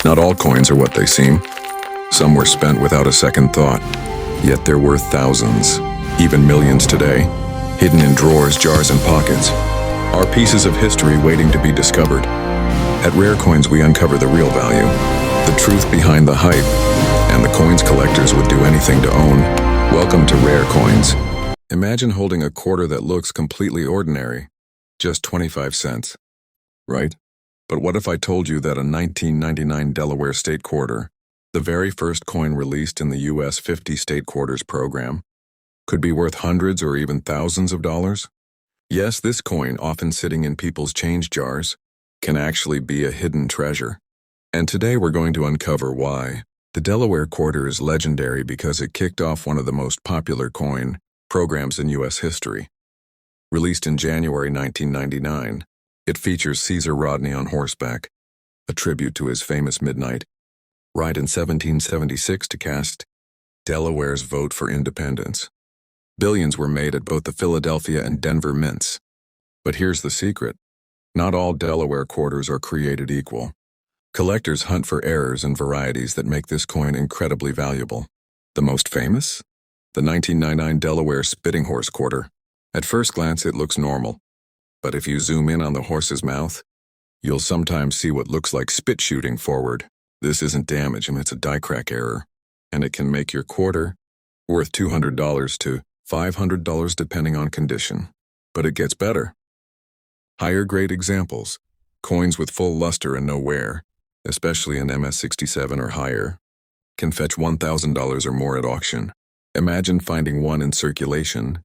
Not all coins are what they seem. Some were spent without a second thought. Yet they're worth thousands, even millions today, hidden in drawers, jars, and pockets. Are pieces of history waiting to be discovered. At Rare Coins, we uncover the real value, the truth behind the hype, and the coins collectors would do anything to own. Welcome to Rare Coins. Imagine holding a quarter that looks completely ordinary, just 25 cents, right? But what if I told you that a 1999 Delaware state quarter, the very first coin released in the U.S. 50 state quarters program, could be worth hundreds or even thousands of dollars? Yes, this coin, often sitting in people's change jars, can actually be a hidden treasure. And today we're going to uncover why. The Delaware quarter is legendary because it kicked off one of the most popular coin programs in U.S. history. Released in January 1999, it features Caesar Rodney on horseback, a tribute to his famous midnight ride in 1776 to cast Delaware's vote for independence. Billions were made at both the Philadelphia and Denver mints. But here's the secret. Not all Delaware quarters are created equal. Collectors hunt for errors and varieties that make this coin incredibly valuable. The most famous? The 1999 Delaware Spitting Horse quarter. At first glance, it looks normal. But if you zoom in on the horse's mouth, you'll sometimes see what looks like spit shooting forward. This isn't damage, and it's a die crack error. And it can make your quarter worth $200 to $500 depending on condition. But it gets better. Higher grade examples, coins with full luster and no wear, especially an MS67 or higher, can fetch $1,000 or more at auction. Imagine finding one in circulation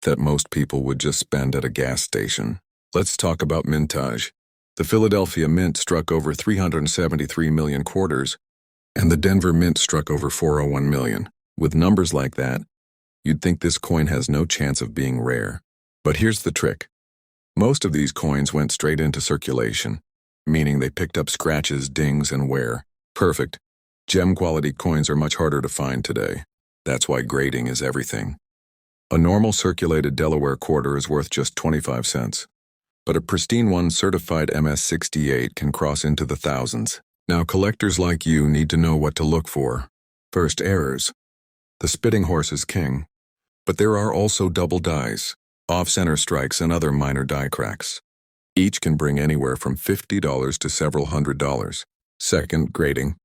that most people would just spend at a gas station. Let's talk about mintage. The Philadelphia Mint struck over 373 million quarters, and the Denver Mint struck over 401 million. With numbers like that, you'd think this coin has no chance of being rare. But here's the trick. Most of these coins went straight into circulation, meaning they picked up scratches, dings, and wear. Perfect. Gem-quality coins are much harder to find today. That's why grading is everything. A normal circulated Delaware quarter is worth just 25 cents. But a pristine one certified MS68 can cross into the thousands. Now collectors like you need to know what to look for. First, errors. The spitting horse is king. But there are also double dies, off-center strikes, and other minor die cracks. Each can bring anywhere from $50 to several $100s. Second, grading.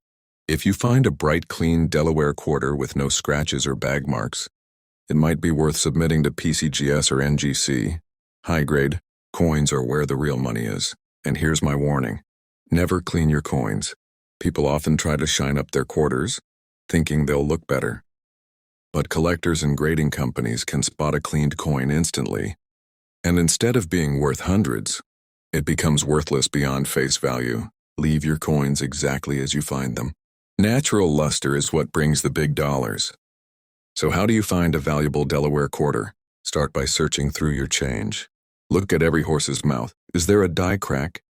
If you find a bright, clean Delaware quarter with no scratches or bag marks, it might be worth submitting to PCGS or NGC. High-grade coins are where the real money is. And here's my warning. Never clean your coins. People often try to shine up their quarters, thinking they'll look better. But collectors and grading companies can spot a cleaned coin instantly. And instead of being worth hundreds, it becomes worthless beyond face value. Leave your coins exactly as you find them. Natural luster is what brings the big dollars. So how do you find a valuable Delaware quarter? Start by searching through your change. Look at every horse's mouth. Is there a die crack?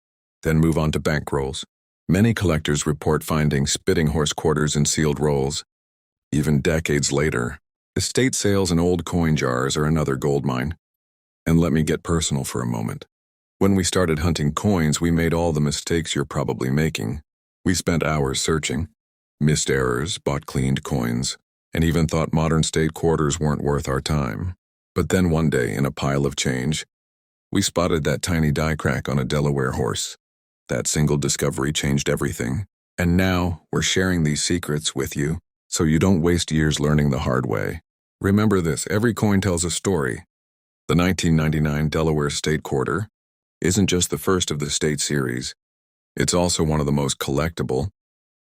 Then move on to bankrolls. Many collectors report finding spitting horse quarters in sealed rolls. Even decades later, estate sales and old coin jars are another goldmine. And let me get personal for a moment. When we started hunting coins, we made all the mistakes you're probably making. We spent hours searching, missed errors, bought cleaned coins, and even thought modern state quarters weren't worth our time. But then one day, in a pile of change, we spotted that tiny die crack on a Delaware horse. That single discovery changed everything. And now, we're sharing these secrets with you, so you don't waste years learning the hard way. Remember this, every coin tells a story. The 1999 Delaware State Quarter isn't just the first of the state series. It's also one of the most collectible,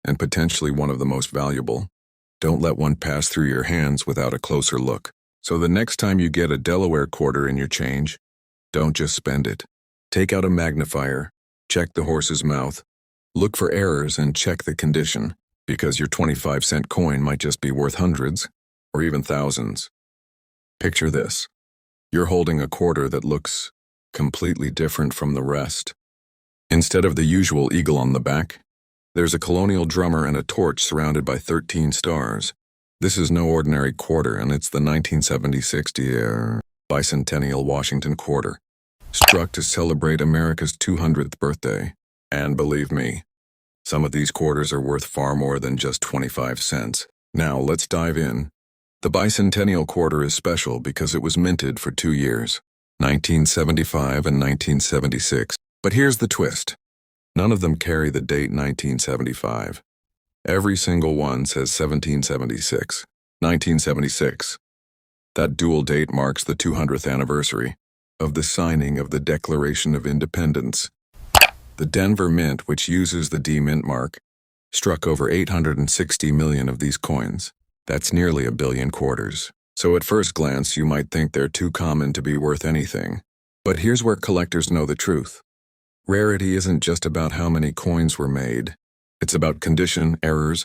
and potentially one of the most valuable. Don't let one pass through your hands without a closer look. So the next time you get a Delaware quarter in your change, don't just spend it. Take out a magnifier, check the horse's mouth, look for errors, and check the condition, because your 25-cent coin might just be worth hundreds or even thousands. Picture this. You're holding a quarter that looks completely different from the rest. Instead of the usual eagle on the back, there's a colonial drummer and a torch surrounded by 13 stars. This is no ordinary quarter, and it's the 1976 bicentennial Washington quarter, struck to celebrate America's 200th birthday. And believe me, Some of these quarters are worth far more than just 25 cents. Now, let's dive in. The bicentennial quarter is special because it was minted for 2 years, 1975 and 1976. But here's the twist. None of them carry the date 1975. Every single one says 1776, 1976. That dual date marks the 200th anniversary of the signing of the Declaration of Independence. The Denver Mint, which uses the D Mint mark, struck over 860 million of these coins. That's nearly 1 billion quarters. So at first glance, you might think they're too common to be worth anything. But here's where collectors know the truth. Rarity isn't just about how many coins were made. It's about condition, errors,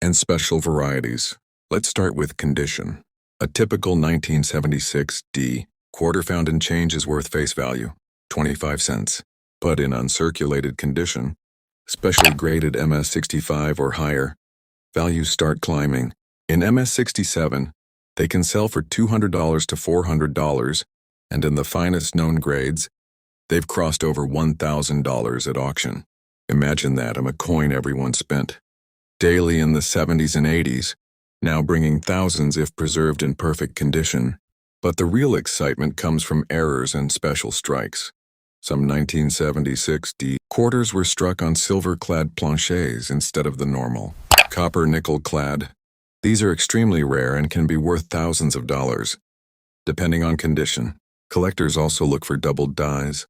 and special varieties. Let's start with condition. A typical 1976 D quarter found in change is worth face value, 25 cents. But in uncirculated condition, especially graded MS65 or higher, values start climbing. In MS67, they can sell for $200 to $400, and in the finest known grades, they've crossed over $1,000 at auction. Imagine that, a coin everyone spent daily in the 70s and 80s, now bringing thousands if preserved in perfect condition. But the real excitement comes from errors and special strikes. Some 1976 D quarters were struck on silver-clad planchets instead of the normal copper nickel-clad. These are extremely rare and can be worth thousands of dollars, depending on condition. Collectors also look for doubled dies,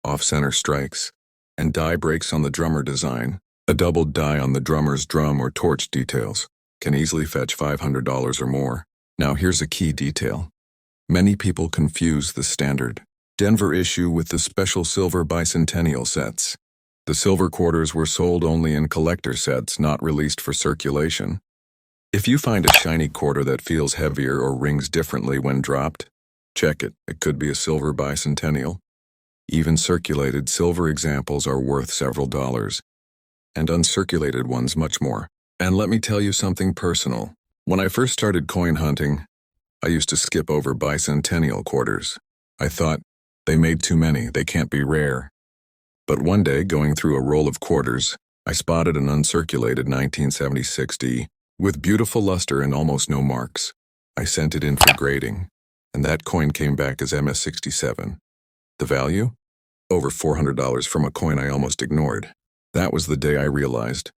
off-center strikes, and die breaks on the drummer design. A doubled die on the drummer's drum or torch details can easily fetch $500 or more. Now here's a key detail. Many people confuse the standard Denver issue with the special silver bicentennial sets. The silver quarters were sold only in collector sets, not released for circulation. If you find a shiny quarter that feels heavier or rings differently when dropped, check it. It could be a silver bicentennial. Even circulated silver examples are worth several dollars, and uncirculated ones much more. And let me tell you something personal. When I first started coin hunting, I used to skip over bicentennial quarters. I thought, they made too many, they can't be rare. But one day, going through a roll of quarters, I spotted an uncirculated 1976 D with beautiful luster and almost no marks. I sent it in for grading, and that coin came back as MS67. The value? Over $400 from a coin I almost ignored. That was the day I realized,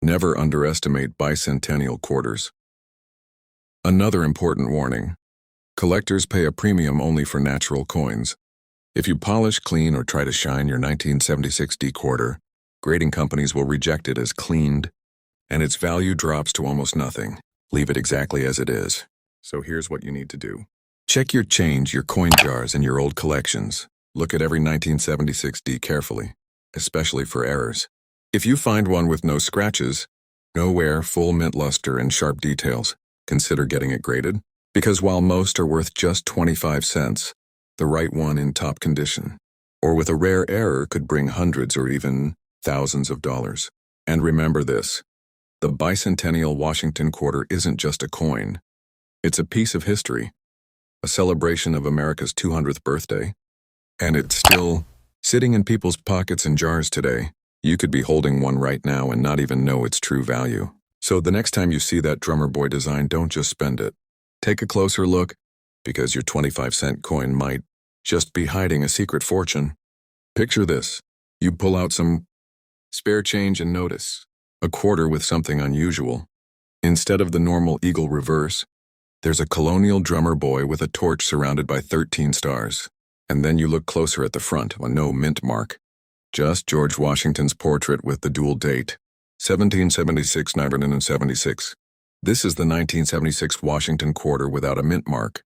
never underestimate bicentennial quarters. Another important warning. Collectors pay a premium only for natural coins. If you polish, clean, or try to shine your 1976 D quarter, grading companies will reject it as cleaned, and its value drops to almost nothing. Leave it exactly as it is. So here's what you need to do. Check your change, your coin jars, and your old collections. Look at every 1976 D carefully, especially for errors. If you find one with no scratches, no wear, full mint luster, and sharp details, consider getting it graded. Because while most are worth just 25 cents, the right one in top condition, or with a rare error, could bring hundreds or even thousands of dollars. And remember this, the bicentennial Washington quarter isn't just a coin. It's a piece of history, a celebration of America's 200th birthday, and it's still sitting in people's pockets and jars today. You could be holding one right now and not even know its true value. So the next time you see that drummer boy design, don't just spend it. Take a closer look, because your 25-cent coin might just be hiding a secret fortune. Picture this. You pull out some spare change and notice a quarter with something unusual. Instead of the normal eagle reverse, there's a colonial drummer boy with a torch surrounded by 13 stars. And then you look closer at the front, on no mint mark. Just George Washington's portrait with the dual date, 1776, 1976. This is the 1976 Washington quarter without a mint mark,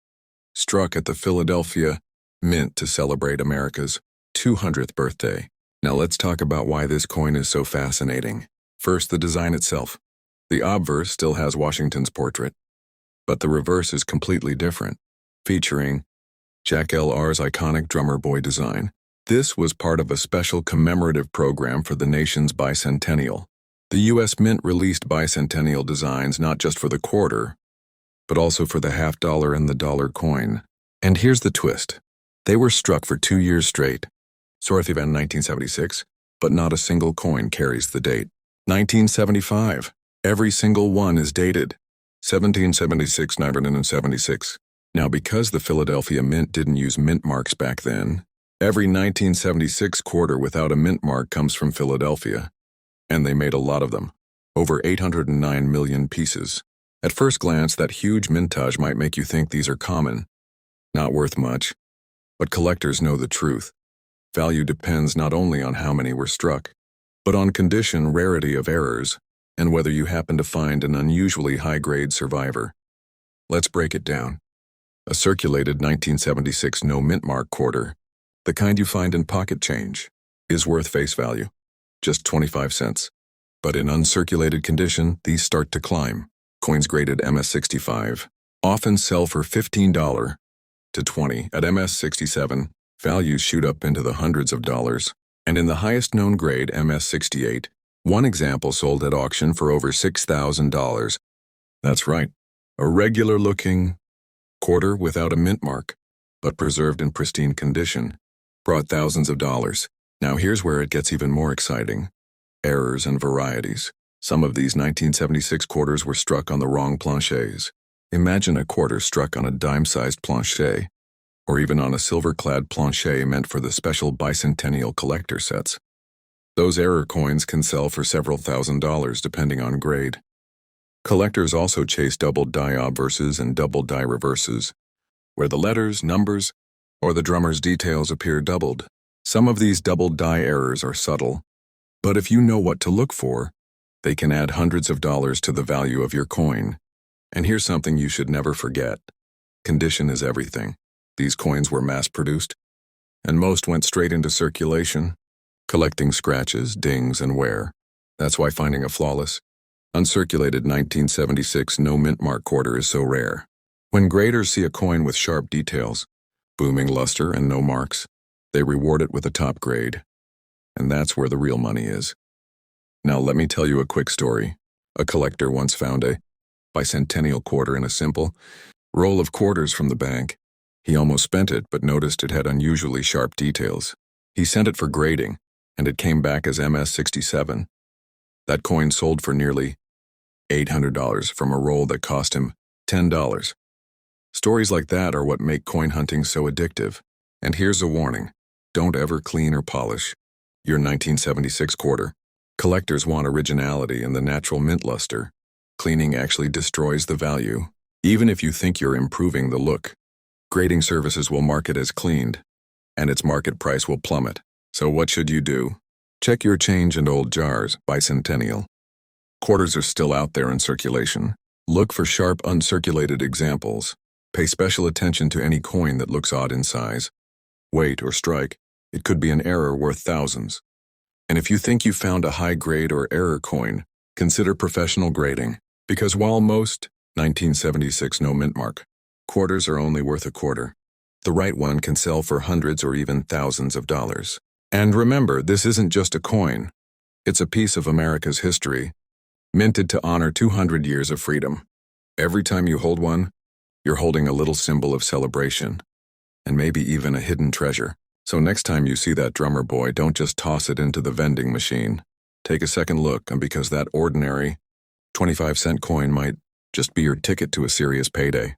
struck at the Philadelphia Mint to celebrate America's 200th birthday. Now let's talk about why this coin is so fascinating. First, the design itself. The obverse still has Washington's portrait, but the reverse is completely different, featuring Jack L.R.'s iconic drummer boy design. This was part of a special commemorative program for the nation's bicentennial. The U.S. Mint released bicentennial designs not just for the quarter, but also for the half dollar and the dollar coin. And here's the twist. They were struck for 2 years straight. Sorthivan 1976, but not a single coin carries the date. 1975. Every single one is dated. 1776, 1976. Now, because the Philadelphia Mint didn't use mint marks back then, every 1976 quarter without a mint mark comes from Philadelphia. And they made a lot of them. Over 809 million pieces. At first glance, that huge mintage might make you think these are common. Not worth much. But collectors know the truth. Value depends not only on how many were struck, but on condition, rarity of errors, and whether you happen to find an unusually high-grade survivor. Let's break it down. A circulated 1976 no mint mark quarter, the kind you find in pocket change, is worth face value, just 25 cents. But in uncirculated condition, these start to climb. Coins graded MS65 often sell for $15 to $20. At MS67, values shoot up into the hundreds of dollars. And in the highest known grade, MS68, one example sold at auction for over $6,000. That's right, a regular-looking quarter without a mint mark, but preserved in pristine condition, brought thousands of dollars. Now here's where it gets even more exciting. Errors and varieties. Some of these 1976 quarters were struck on the wrong planchets. Imagine a quarter struck on a dime-sized planchet, or even on a silver-clad planchet meant for the special bicentennial collector sets. Those error coins can sell for several $1,000s depending on grade. Collectors also chase double die obverses and double die reverses, where the letters, numbers, or the drummer's details appear doubled. Some of these double die errors are subtle, but if you know what to look for, they can add hundreds of dollars to the value of your coin. And here's something you should never forget. Condition is everything. These coins were mass-produced, and most went straight into circulation, collecting scratches, dings, and wear. That's why finding a flawless, uncirculated 1976 no mint mark quarter is so rare. When graders see a coin with sharp details, booming luster, and no marks, they reward it with a top grade. And that's where the real money is. Now let me tell you a quick story. A collector once found a bicentennial quarter in a simple roll of quarters from the bank. He almost spent it, but noticed it had unusually sharp details. He sent it for grading, and it came back as MS67. That coin sold for nearly $800 from a roll that cost him $10. Stories like that are what make coin hunting so addictive. And here's a warning. Don't ever clean or polish your 1976 quarter. Collectors want originality and the natural mint luster. Cleaning actually destroys the value, even if you think you're improving the look. Grading services will mark it as cleaned, and its market price will plummet. So what should you do? Check your change and old jars, bicentennial. Quarters are still out there in circulation. Look for sharp, uncirculated examples. Pay special attention to any coin that looks odd in size, weight, or strike. It could be an error worth thousands. And if you think you found a high-grade or error coin, consider professional grading. Because while most 1976 no mint mark quarters are only worth a quarter, the right one can sell for hundreds or even thousands of dollars. And remember, this isn't just a coin. It's a piece of America's history, minted to honor 200 years of freedom. Every time you hold one, you're holding a little symbol of celebration, and maybe even a hidden treasure. So next time you see that drummer boy, don't just toss it into the vending machine. Take a second look, and because that ordinary 25-cent coin might just be your ticket to a serious payday.